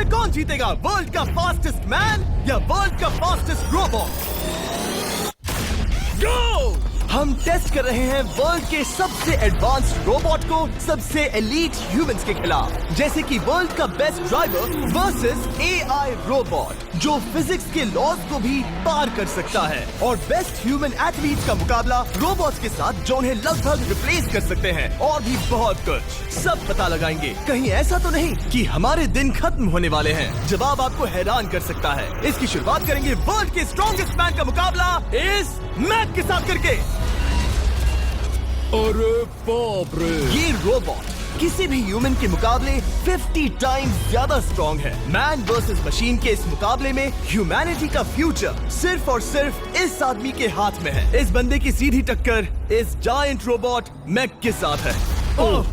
आखिर कौन जीतेगा, वर्ल्ड का फास्टेस्ट मैन या वर्ल्ड का फास्टेस्ट रोबोट? गो! हम टेस्ट कर रहे हैं वर्ल्ड के सबसे एडवांस्ड रोबोट को सबसे एलीट ह्यूमंस के खिलाफ, जैसे कि वर्ल्ड का best driver versus AI robot जो फिजिक्स के लॉज को भी पार कर सकता है, और बेस्ट ह्यूमन एथलीट का मुकाबला रोबोट्स के साथ जो उन्हें लगभग रिप्लेस कर सकते हैं, और भी बहुत कुछ। सब पता लगाएंगे। कहीं ऐसा तो नहीं कि हमारे दिन खत्म होने वाले हैं? जवाब आपको हैरान कर सकता है। इसकी शुरुआत करेंगे वर्ल्ड के स्ट्रॉन्गेस्ट मैन का मुकाबला इस मैक के साथ करके। अरे बाप रे! ये रोबोट किसी भी ह्यूमन के मुकाबले 50 टाइम्स ज्यादा स्ट्रॉन्ग है। मैन वर्सेस मशीन के इस मुकाबले में ह्यूमैनिटी का फ्यूचर सिर्फ और सिर्फ इस आदमी के हाथ में है। इस बंदे की सीधी टक्कर इस जायंट रोबोट मैक के साथ है। ओह,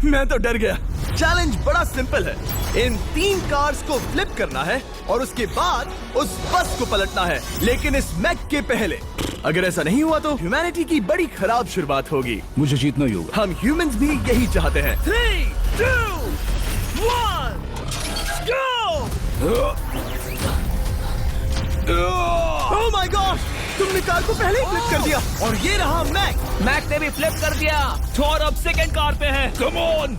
मैं तो डर गया। चैलेंज बड़ा सिंपल है। इन 3 कार्स को फ्लिप करना है और उसके बाद उस बस को पलटना है, लेकिन इस मैक के पहले। अगर ऐसा नहीं हुआ तो ह्यूमैनिटी की बड़ी खराब शुरुआत होगी। मुझे जीतना ही होगा। हम ह्यूमंस भी यही चाहते हैं। 3, 2, 1, go! Oh my God! तुमने कार को पहले ही फ्लिप कर दिया, और ये रहा मैक। मैक ने भी फ्लिप कर दिया। थॉर अब सेकंड कार पे है। Come on!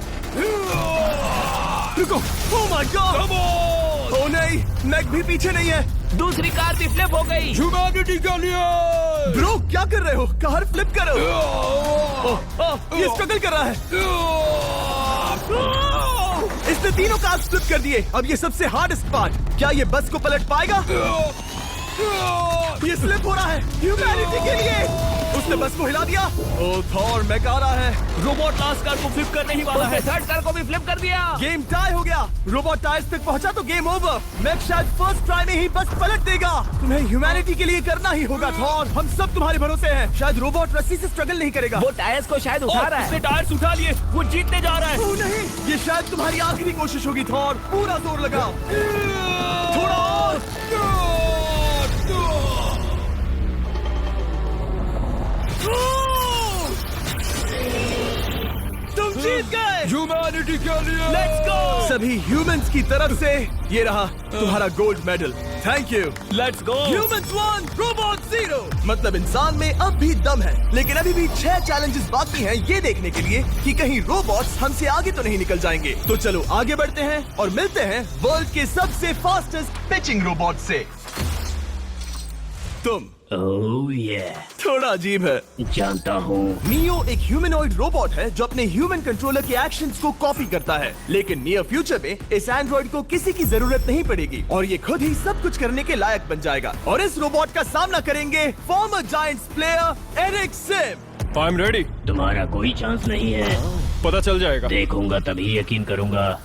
रुको! Oh my God! Come on! Oh नहीं, मैक भी पीछे नहीं है। दूसरी कार भी फ्लिप हो गई। ह्यूमैनिटी के लिए! ब्रो, क्या कर रहे हो? कार फ्लिप करो। ये स्ट्रगल कर रहा है। इसने तीनों कार फ्लिप कर दिए। अब ये सबसे हार्डेस्ट पार्ट। क्या ये बस को पलट पाएगा? ये स्लिप हो रहा है ह्यूमैनिटी के लिए। उसने बस को हिला दिया। ओह थॉर, मैक आ रहा है। रोबोट लास्ट कार को फ्लिप करने ही वाला है। थर्ड कार को भी फ्लिप कर दिया। गेम टाई हो गया। रोबोट टायर्स तक पहुंचा तो गेम ओवर। मैक शायद फर्स्ट ट्राई में ही बस पलट देगा। तुम्हें ह्यूमैनिटी के लिए करना ही होगा थॉर। हम सब तुम्हारे भरोसे हैं। शायद रोबोट रस्सी से स्ट्रगल नहीं करेगा। वो टायर्स को शायद उठा रहा है। उसने टायर्स उठा लिए। वो जीतने जा रहा है। ओह नहीं, ये शायद तुम्हारी आखिरी कोशिश होगी थॉर। पूरा जोर लगाओ। थोड़ा और। तुम जीत गए। ह्यूमैनिटी के लिए! Let's go! सभी ह्यूमंस की तरफ से ये रहा तुम्हारा gold medal. Thank you. Let's go. Humans 1, robot 0। मतलब इंसान में अब भी दम है, लेकिन अभी भी 6 चैलेंजेस बाकी हैं ये देखने के लिए कि कहीं रोबोट्स हमसे आगे तो नहीं निकल जाएंगे। तो चलो आगे बढ़ते हैं और मिलते हैं वर्ल्ड के सबसे फास्टेस्ट पिचिंग रोबोट से। तुम ओह ये थोड़ा अजीब है। जानता हूँ। नियो एक ह्यूमनॉइड रोबोट है जो अपने ह्यूमन कंट्रोलर के एक्शंस को कॉपी करता है, लेकिन नियर फ्यूचर में इस एंड्रॉइड को किसी की जरूरत नहीं पड़ेगी और ये खुद ही सब कुछ करने के लायक बन जाएगा। और इस रोबोट का सामना करेंगे former Giants player Eric Sim. I am ready. तुम्हारा कोई चांस नहीं है। पता चल जाएगा। देखूंगा तभी यकीन करूंगा।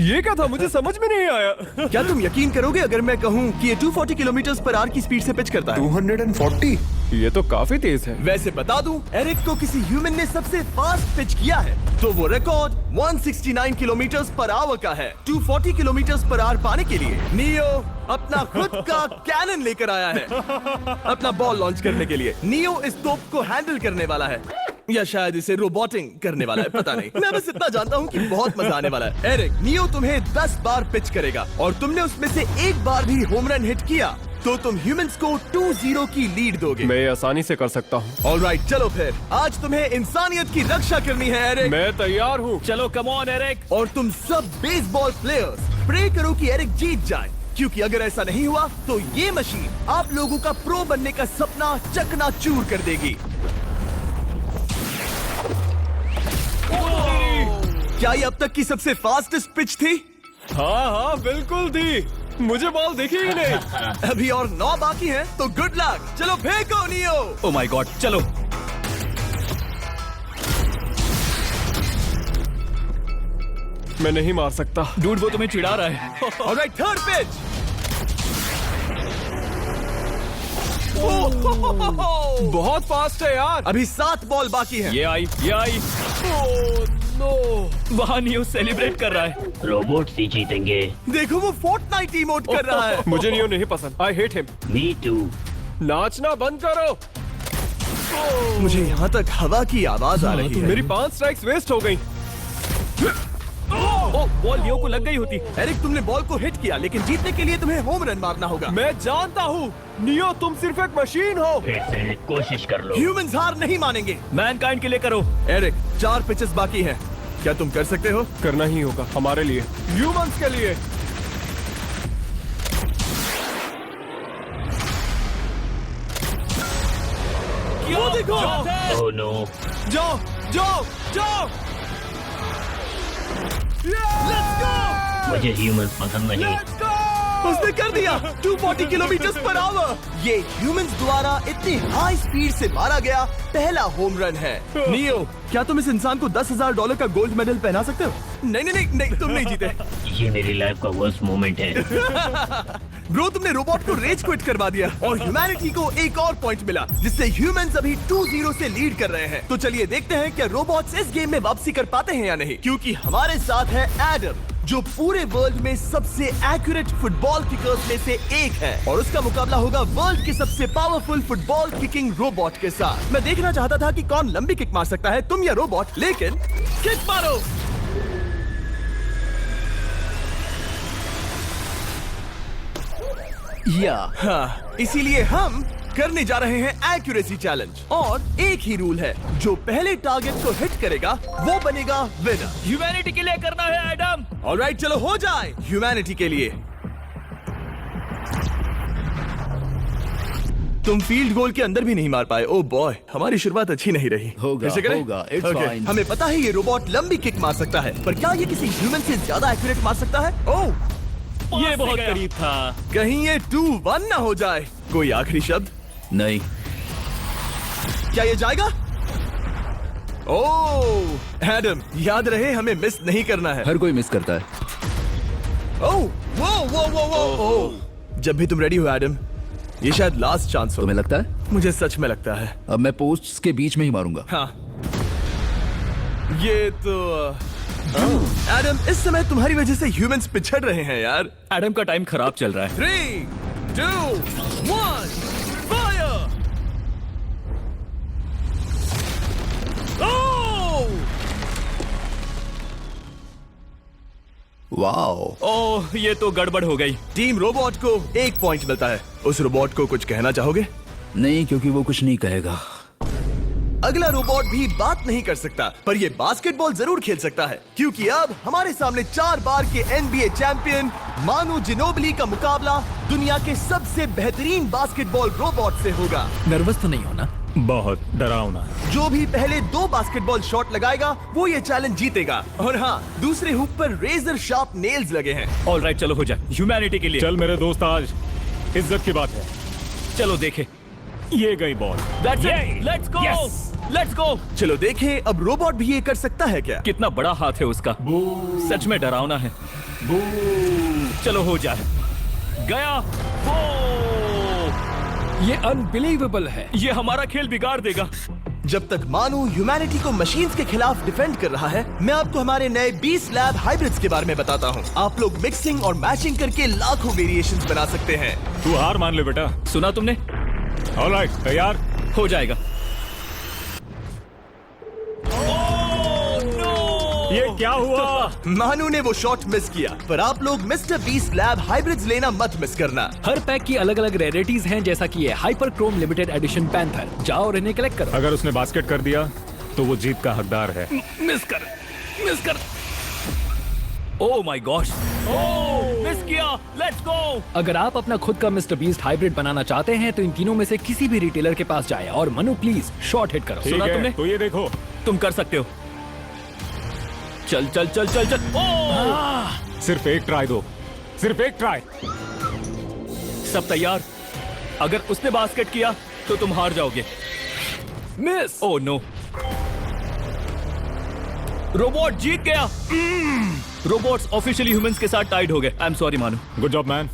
ये क्या था? मुझे समझ में नहीं आया। क्या तुम यकीन करोगे अगर मैं कहूँ कि ये 240 किलोमीटर/आवर की स्पीड से पिच करता है? 240? ये तो काफी तेज है। वैसे बता दूं, एरिक को किसी ह्यूमन ने सबसे फास्ट पिच किया है तो वो रिकॉर्ड 169 किलोमीटर/आवर का है। 240 किलोमीटर/आवर पाने के लिए नियो अपना खुद का कैनन लेकर आया है अपना बॉल लॉन्च करने के लिए। नियो इस तोप को हैंडल करने वाला है, या शायद इसे रोबोटिंग करने वाला है, पता नहीं। मैं बस इतना जानता हूँ कि बहुत मजा आने वाला है। एरिक, नियो तुम्हें 10 बार पिच करेगा और तुमने उसमें से एक बार भी होम रन हिट किया तो तुम ह्यूमंस को 2-0 की लीड दोगे। मैं आसानी से कर सकता हूँ। ऑलराइट, चलो फिर आज तुम्हें इंसानियत की रक्षा करनी है एरिक। मैं तैयार हूँ। चलो कम ऑन एरिक। और तुम सब बेसबॉल प्लेयर्स प्रे करो कि एरिक जीत जाए, क्योंकि अगर ऐसा नहीं हुआ तो ये मशीन आप लोगों का प्रो बनने का सपना चकनाचूर कर देगी। क्या ये अब तक की सबसे फास्टेस्ट पिच थी? हाँ बिल्कुल थी। मुझे बॉल दिखी ही नहीं। अभी और 9 बाकी हैं, तो गुड लक। चलो फेंको नियो। ओह माय गॉड, चलो। मैं नहीं मार सकता। डूड, वो तुम्हें चिढ़ा रहा है। Alright, third pitch. बहुत फास्ट है यार। अभी 7 बॉल बाकी हैं। ये आई। वहाँ नियो सेलिब्रेट कर रहा है। रोबोट्स ही जीतेंगे। देखो वो फोर्टनाइट इमोट कर रहा है। मुझे नियो नहीं पसंद। I hate him. Me too. नाचना बंद करो। मुझे यहाँ तक हवा की आवाज आ रही है। मेरी 5 स्ट्राइक्स वेस्ट हो गई। बॉल लियो को लग गई होती। एरिक, तुमने बॉल को हिट किया, लेकिन जीतने के लिए तुम्हें होम रन मारना होगा। मैं जानता हूँ नियो, तुम सिर्फ एक मशीन हो। फिर से कोशिश कर लो। ह्यूमंस हार नहीं मानेंगे। मैनकाइंड के लिए करो। एरिक, 4 पिचेस बाकी हैं। क्या तुम कर सकते हो? करना ही होगा हमारे लिए, ह्यूमंस के लिए। वो देखो। Oh no. जाओ जाओ जाओ। Let's go. मुझे ह्यूमंस पसंद नहीं। उसने कर दिया 240 किलोमीटर पर आवर। ये ह्यूमंस द्वारा इतनी हाई स्पीड से मारा गया पहला होम रन है। नियो, क्या तुम इस इंसान को $10,000 का गोल्ड मेडल पहना सकते हो? नहीं नहीं नहीं नहीं, तुम नहीं जीते। ये मेरी लाइफ का वर्स्ट मोमेंट है। ब्रो, तुमने रोबोट को रेज क्विट करवा दिया और ह्यूमैनिटी को एक और पॉइंट मिला, जिससे ह्यूमंस अभी 2-0 से लीड कर रहे हैं। तो चलिए देखते हैं क्या रोबोट्स इस गेम में वापसी कर पाते हैं या नहीं, क्योंकि हमारे साथ है एडम, जो पूरे वर्ल्ड में सबसे एक्यूरेट फुटबॉल किकर्स में से एक है, और उसका मुकाबला होगा वर्ल्ड के सबसे पावरफुल फुटबॉल किकिंग रोबोट के साथ। मैं देखना चाहता था कि कौन लंबी किक मार सकता है, तुम या रोबोट, लेकिन किक मारो। हाँ, इसीलिए हम करने जा रहे हैं एक्यूरेसी चैलेंज, और एक ही रूल है, जो पहले टारगेट को हिट करेगा वो बनेगा विनर। ह्यूमैनिटी के लिए करना है एडम। ऑलराइट, चलो हो जाए ह्यूमैनिटी के लिए। तुम फील्ड गोल के अंदर भी नहीं मार पाए। ओ बॉय, हमारी शुरुआत अच्छी नहीं रही। होगा, कैसे करें? होगा, it's Okay, fine. हमें पता है ये रोबोट लंबी किक मार सकता है, पर क्या ये किसी ह्यूमन से ज्यादा एक्यूरेट मार सकता है? ओह, ये बहुत करीब था। कहीं ये 2-1 ना हो जाए। कोई आखिरी शब्द? नहीं। क्या ये जाएगा? ओह एडम, याद रहे हमें मिस नहीं करना है। हर कोई मिस करता है। ओह वो वो वो वो ओह। जब भी तुम रेडी हो एडम, ये शायद लास्ट चांस हो। तुम्हें लगता है? मुझे सच में लगता है। अब मैं पोस्ट्स के बीच में ही मारूंगा। हाँ, ये तो एडम, इस समय तुम्हारी वजह से ह्यूमंस पिछड़ रहे हैं यार। एडम का टाइम खराब चल रहा है। 3, 2, 1, फायर! वाओ। ओह, ये तो गड़बड़ हो गई। टीम रोबोट को 1 पॉइंट मिलता है। उस रोबोट को कुछ कहना चाहोगे? नहीं, क्योंकि वो कुछ नहीं कहेगा। अगला रोबोट भी बात नहीं कर सकता, पर ये बास्केटबॉल जरूर खेल सकता है, क्योंकि अब हमारे सामने 4 बार के NBA चैंपियन मानू जिनोबिली का मुकाबला दुनिया के सबसे बेहतरीन बास्केटबॉल रोबोट से होगा। नर्वस तो नहीं होना? बहुत डरावना। जो भी पहले 2 बास्केटबॉल शॉट लगाएगा वो ये चैलेंज जीतेगा। और हाँ, दूसरे हुक पर रेजर शार्प नेल्स लगे हैं। ऑलराइट, चलो हो जाए ह्यूमैनिटी के लिए। चल मेरे दोस्त, आज इज्जत की बात है। चलो देखे। ये गई ball. That's it. Let's go. Let's go. चलो देखें अब रोबोट भी ये कर सकता है क्या? कितना बड़ा हाथ है उसका। सच में डरावना है। चलो हो जाए। गया। वो ये अनबिलीवेबल है। ये हमारा खेल बिगाड़ देगा। जब तक मानू ह्यूमैनिटी को मशीन्स के खिलाफ डिफेंड कर रहा है, मैं आपको हमारे नए 20 लैब हाइब्रिड्स के बारे में बताता हूँ। आप लोग मिक्सिंग और मैचिंग करके लाखों वेरिएशंस बना सकते हैं। तू हार मान ले बेटा। सुना तुमने? ऑलराइट, तैयार? हो जाएगा। ये क्या हुआ? मानू ने वो शॉट मिस किया, पर आप लोग मिस्टर 20 लैब हाइब्रिड्स लेना मत मिस करना। हर पैक की अलग अलग रेयरिटीज हैं, जैसा कि ये hyper Chrome limited edition panther. जाओ और इन्हें कलेक्ट करो। अगर उसने बास्केट कर दिया तो वो जीत का हकदार है। मिस कर। ओह माय गॉश। मिस किया। Let's go. अगर आप अपना खुद का मिस्टर बीस्ट हाइब्रिड बनाना चाहते हैं तो इन तीनों में से किसी भी रिटेलर के पास जाए और मनु प्लीज शॉट हिट करो। ठीक सुना है, तुमने? तो ये देखो। तुम कर सकते हो। चल। सिर्फ एक ट्राई दो, सिर्फ एक ट्राई। सब तैयार? अगर उसने बास्केट किया तो तुम हार जाओगे। मिस। Oh no. रोबोट जीत गया। रोबोट्स ऑफिशियली ह्यूमंस के साथ टाइड हो गए। I am sorry Manu. Good job man.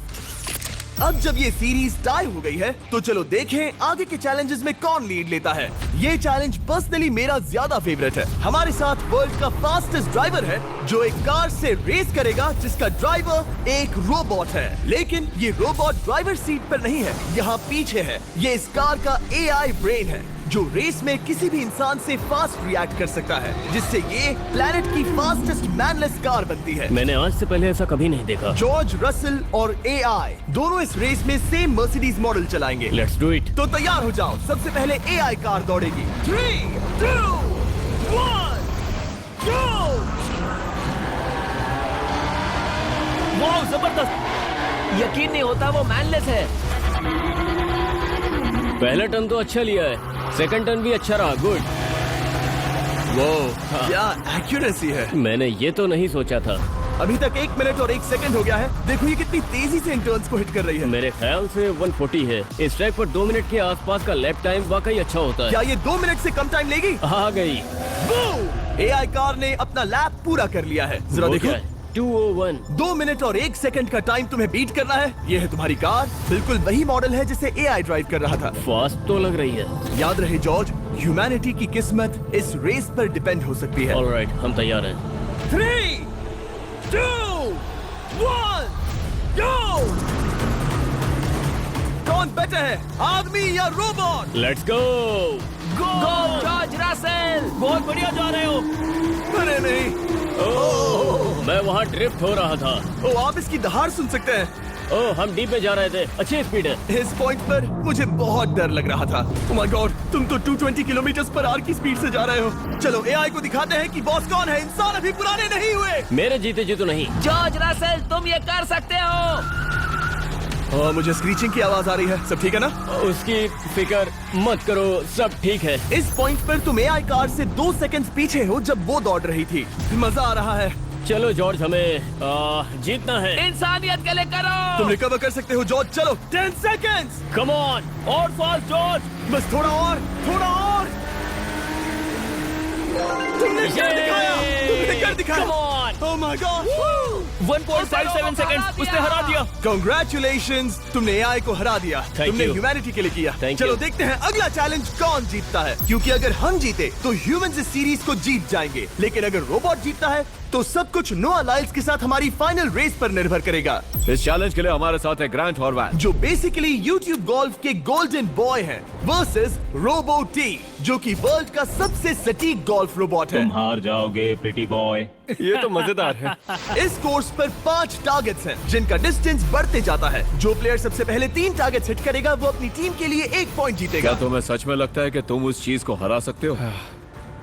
अब जब ये सीरीज टाई हो गई है, तो चलो देखें आगे के चैलेंजेस में कौन लीड लेता है। ये चैलेंज पर्सनली मेरा ज्यादा फेवरेट है। हमारे साथ वर्ल्ड का फास्टेस्ट ड्राइवर है, जो एक कार से रेस करेगा जिसका ड्राइवर एक रोबोट है। लेकिन ये रोबोट ड्राइवर सीट पर नहीं है, यहाँ पीछे है। ये इस कार का AI ब्रेन है। जो रेस में किसी भी इंसान से फास्ट रिएक्ट कर सकता है, जिससे ये प्लेनेट की फास्टेस्ट मैनलेस कार बनती है। मैंने आज से पहले ऐसा कभी नहीं देखा। जॉर्ज रसल और AI दोनों इस रेस में सेम मर्सिडीज मॉडल चलाएंगे। Let's do it. तो तैयार हो जाओ, सबसे पहले AI कार दौड़ेगी। 3, 2, 1, go! वाह, जबरदस्त! यकीन नहीं होता वो मैनलेस है। पहला टर्न तो अच्छा लिया है, सेकंड टर्न भी अच्छा रहा। गुड। वो क्या एक्यूरेसी है। मैंने ये तो नहीं सोचा था। अभी तक 1 मिनट और 1 सेकंड हो गया है। देखो ये कितनी तेजी से इन टर्न्स को हिट कर रही है। मेरे ख्याल से 140 है। इस ट्रैक पर 2 मिनट के आसपास का लैप टाइम वाकई अच्छा होता है। क्या ये 2 मिनट से कम टाइम लेगी? आ गई। AI कार ने अपना लैप पूरा कर लिया है। जरा वो देखो, क्या है? 201। 2 मिनट और 1 सेकंड का टाइम तुम्हें बीट करना है। ये है तुम्हारी कार, बिल्कुल वही मॉडल है जिसे AI ड्राइव कर रहा था। फास्ट तो लग रही है। याद रहे जॉर्ज, ह्यूमैनिटी की किस्मत इस रेस पर डिपेंड हो सकती है। ऑलराइट, हम तैयार हैं। 3, 2, 1, go! कौन बेटर है, आदमी या robot? Let's go. Go George Russell, बहुत बढ़िया जा रहे हो। अरे नहीं, मैं वहाँ ड्रिफ्ट हो रहा था। आप इसकी दहाड़ सुन सकते हैं। ओह, हम डीप में जा रहे थे। अच्छी स्पीड है। इस पॉइंट पर मुझे बहुत डर लग रहा था। Oh my God, तुम तो 220 किलोमीटर पर आवर की स्पीड से जा रहे हो। चलो AI को दिखाते हैं कि बॉस कौन है। इंसान अभी पुराने नहीं हुए। मेरे जीते जी तो नहीं। जॉर्ज रसेल, तुम ये कर सकते हो। मुझे स्क्रीचिंग की आवाज आ रही है। सब ठीक है ना? उसकी फिक्र मत करो, सब ठीक है। इस पॉइंट पर तुम AI कार से 2 सेकंड पीछे हो जब वो दौड़ रही थी। मजा आ रहा है। चलो जॉर्ज, हमें जीतना है। इंसानियत के लिए करो। तुम रिकवर कर सकते हो जॉर्ज। चलो 10 सेकंड्स। कम ऑन, और फास्ट जॉर्ज। बस थोड़ा और, थोड़ा और। तुमने कर दिखाया, तुमने कर दिखाया। Come on. Oh my God. 1.57 seconds, उसने हरा दिया। Congratulations, तुमने AI को हरा दिया। Thank तुमने you. ह्यूमैनिटी के लिए किया। Thank चलो you. देखते हैं अगला चैलेंज कौन जीतता है, क्योंकि अगर हम जीते तो ह्यूमंस इस सीरीज को जीत जाएंगे, लेकिन अगर रोबोट जीतता है तो सब कुछ नोआ लाइल्स के साथ हमारी फाइनल रेस पर निर्भर करेगा। इस चैलेंज के लिए हमारे साथ है ग्रांट हॉर्वैन, जो बेसिकली यूट्यूब गोल्फ के गोल्डन बॉय हैं, वर्सेस रोबो टी, जो कि वर्ल्ड का सबसे सटीक गोल्फ रोबोट है। हार जाओगे प्रिटी बॉय। ये तो मजेदार है। इस कोर्स पर 5 टारगेट्स हैं, जिनका डिस्टेंस बढ़ते जाता है। जो प्लेयर सबसे पहले 3 टारगेट्स हिट करेगा वो अपनी टीम के लिए 1 पॉइंट जीतेगा। क्या तुम्हें सच में लगता है कि तुम उस चीज को हरा सकते हो?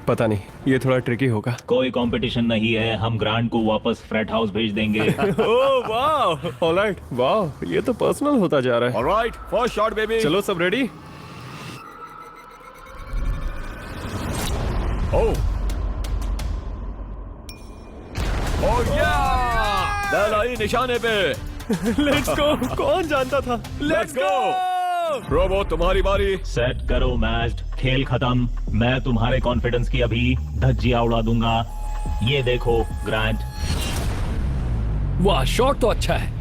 पता नहीं, ये थोड़ा ट्रिकी होगा। कोई कंपटीशन नहीं है, हम ग्रांट को वापस फ्रेट हाउस भेज देंगे। ओह वाह, ऑलराइट, वाह, ये तो पर्सनल होता जा रहा है। Alright, first shot baby. चलो सब रेडी? ओह या बैल आई निशाने पे। Let's go. कौन जानता था? लेट्स गो रोबो, तुम्हारी बारी। सेट करो मैच, खेल खत्म। मैं तुम्हारे कॉन्फिडेंस की अभी धज्जियां उड़ा दूंगा। ये देखो ग्रांट। वाह, शॉट तो अच्छा है।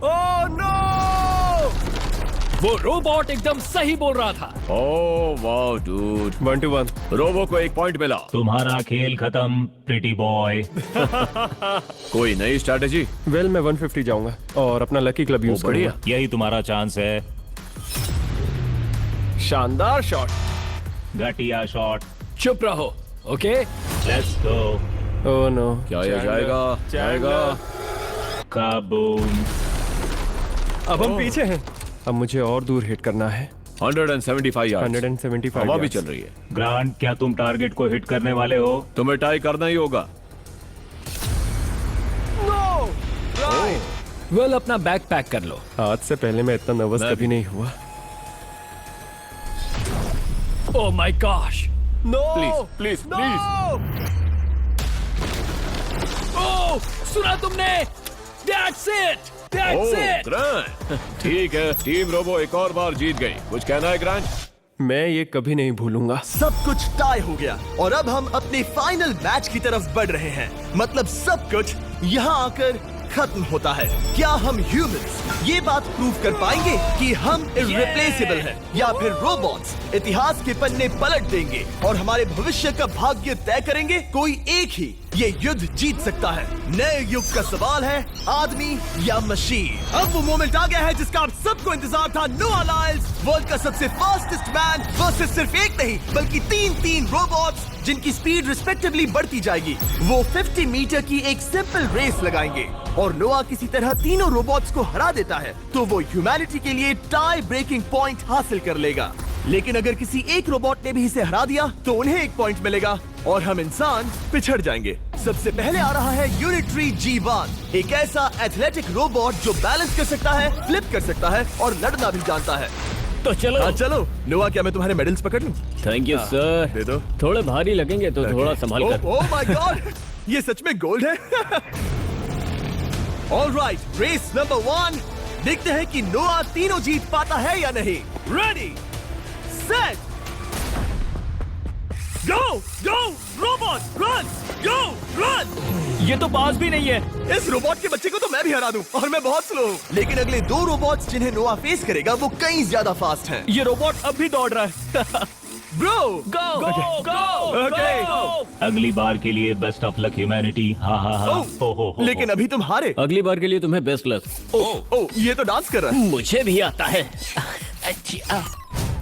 Oh no! वो रोबोट एकदम सही बोल रहा था। ओह वाह डूड, 1 to 1। रोबो को 1 पॉइंट मिला। तुम्हारा खेल खत्म प्रिटी बॉय। कोई नई स्ट्रैटेजी? वेल, मैं 150 जाऊंगा और अपना लकी क्लब यूज बढ़िया। करूंगा। यही तुम्हारा चांस है। शानदार शॉट। घटिया शॉट। चुप रहो, okay? Let's go. Oh no. क्या ये जाएगा? जाएगा। काबूम। अब हम पीछे हैं। अब मुझे और दूर हिट करना है। 175 यार्ड्स। 175 हवा भी yards। चल रही है। ग्रांट, क्या तुम टारगेट को हिट करने वाले हो? तुम्हें टाई करना ही होगा। वेल, अपना बैग पैक कर लो। आज से पहले मैं इतना नर्वस मैं कभी नहीं हुआ। Oh my gosh. No! Please please please. Oh, सुना तुमने? That's it! That's it! Grant, ठीक है, टीम रोबो एक और बार जीत गई। कुछ कहना है ग्रांट? मैं ये कभी नहीं भूलूंगा। सब कुछ टाई हो गया और अब हम अपने फाइनल मैच की तरफ बढ़ रहे हैं। मतलब सब कुछ यहाँ आकर खत्म होता है। क्या हम ह्यूमंस ये बात प्रूव कर पाएंगे कि हम इररिप्लेसेबल हैं, या फिर रोबोट्स इतिहास के पन्ने पलट देंगे और हमारे भविष्य का भाग्य तय करेंगे? कोई एक ही ये युद्ध जीत सकता है। नए युग का सवाल है आदमी या मशीन। अब वो मोमेंट आ गया है जिसका आप सबको इंतजार था। नोआ लाइल्स वर्ल्ड का सबसे फास्टेस्ट मैन वर्सेस सिर्फ एक नहीं बल्कि तीन रोबोट्स जिनकी स्पीड रिस्पेक्टिवली बढ़ती जाएगी। वो 50 मीटर की एक सिंपल रेस लगाएंगे और नोआ किसी तरह तीनों रोबोट्स को हरा देता है तो वो ह्यूमैनिटी के लिए टाई ब्रेकिंग पॉइंट हासिल कर लेगा। लेकिन अगर किसी एक रोबोट ने भी इसे हरा दिया तो उन्हें एक पॉइंट मिलेगा और हम इंसान पिछड़ जाएंगे। सबसे पहले आ रहा है यूनिट्री G1, एक ऐसा एथलेटिक रोबोट जो बैलेंस कर सकता है, फ्लिप कर सकता है और लड़ना भी जानता है। तो चलो। हाँ चलो। नोआ, क्या मैं तुम्हारे मेडल्स पकड़ लूं? Thank you sir. दे दो। थोड़े भारी लगेंगे तो थोड़ा संभाल कर। ओह माय गॉड, ये सच में गोल्ड है। Alright, race number 1। देखते हैं कि नोआ तीनों जीत पाता है या नहीं। रेडी, सेट, गो गो रोबोट, रन गो रन। ये तो पास भी नहीं है। इस रोबोट के बच्चे को तो मैं भी हरा दूं और मैं बहुत स्लो हूं। लेकिन अगले 2 रोबोट्स जिन्हें नोआ फेस करेगा वो कहीं ज्यादा फास्ट हैं। ये रोबोट अब भी दौड़ रहा है। ब्रो गो गो गो ओके। अगली बार के लिए बेस्ट ऑफ लक ह्यूमैनिटी। हाँ हाँ हाँ। हो। लेकिन अभी तुम हारे। अगली बार के लिए तुम्हें बेस्ट लक। ओ ये तो डांस कर रहा है। मुझे भी आता है।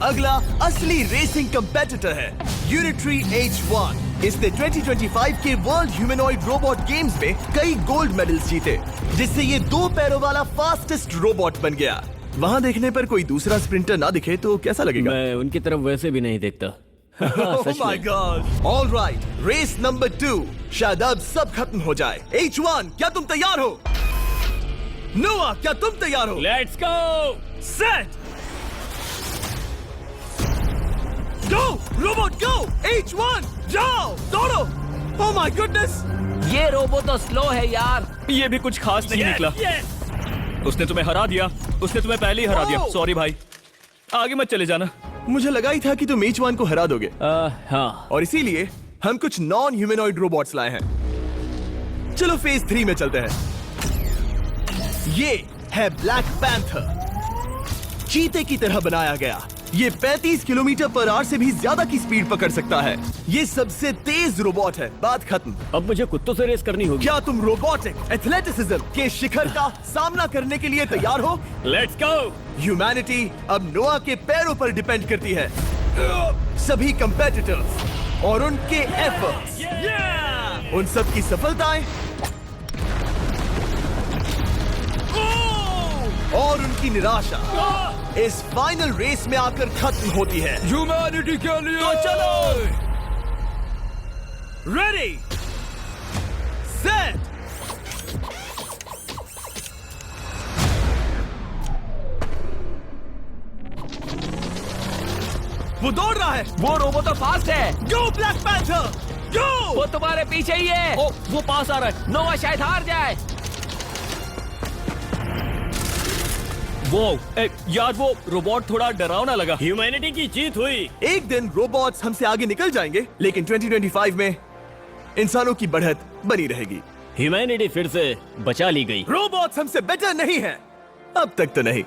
अगला असली रेसिंग कंपेटिटर है यूनिट्री H1। इसने 2025 के वर्ल्ड ह्यूमनॉइड रोबोट गेम्स में कई गोल्ड मेडल्स जीते, जिससे ये 2 पैरों वाला फास्टेस्ट रोबोट बन गया। वहाँ देखने पर कोई दूसरा स्प्रिंटर ना दिखे तो कैसा लगेगा? मैं उनकी तरफ वैसे भी नहीं देखता। Oh my God! All right, race number 2। शायद अब सब खत्म हो जाए। H1, क्या तुम तैयार हो? नोआ, क्या तुम तैयार हो? Let's go. Set, go robot go. H1, जाओ दौड़ो। Oh my goodness! ये रोबोट तो स्लो है यार। ये भी कुछ खास नहीं निकला। उसने तुम्हें हरा दिया। उसने तुम्हें पहले ही हरा दिया। Oh! सॉरी भाई, आगे मत चले जाना। मुझे लगा ही था कि तुम H1 को हरा दोगे हाँ। और इसीलिए हम कुछ नॉन ह्यूमनॉइड रोबोट्स लाए हैं। चलो फेज 3 में चलते हैं। ये है ब्लैक पैंथर, चीते की तरह बनाया गया। ये 35 किलोमीटर पर आवर से भी ज्यादा की स्पीड पकड़ सकता है। ये सबसे तेज रोबोट है। बात खत्म। अब मुझे कुत्तों से रेस करनी होगी। क्या तुम रोबोटिक एथलेटिसिज्म के शिखर का सामना करने के लिए तैयार हो? Let's go. ह्यूमैनिटी अब नोआ के पैरों पर डिपेंड करती है। सभी कंपेटिटर्स और उनके एफर्ट्स, उन सब की सफलताएं और उनकी निराशा इस फाइनल रेस में आकर खत्म होती है। ह्यूमैनिटी के लिए। तो चलो, रेडी, सेट, वो दौड़ रहा है। वो रोबोट तो फास्ट है। गो ब्लैक पैंथर, गो। वो तुम्हारे पीछे ही है। ओ, वो पास आ रहा है। नोआ शायद हार जाए। वो यार, वो रोबोट थोड़ा डरावना लगा। ह्यूमैनिटी की जीत हुई। एक दिन रोबोट्स हमसे आगे निकल जाएंगे, लेकिन 2025 में इंसानों की बढ़त बनी रहेगी। ह्यूमैनिटी फिर से बचा ली गई। रोबोट्स हमसे बेटर नहीं है, अब तक तो नहीं।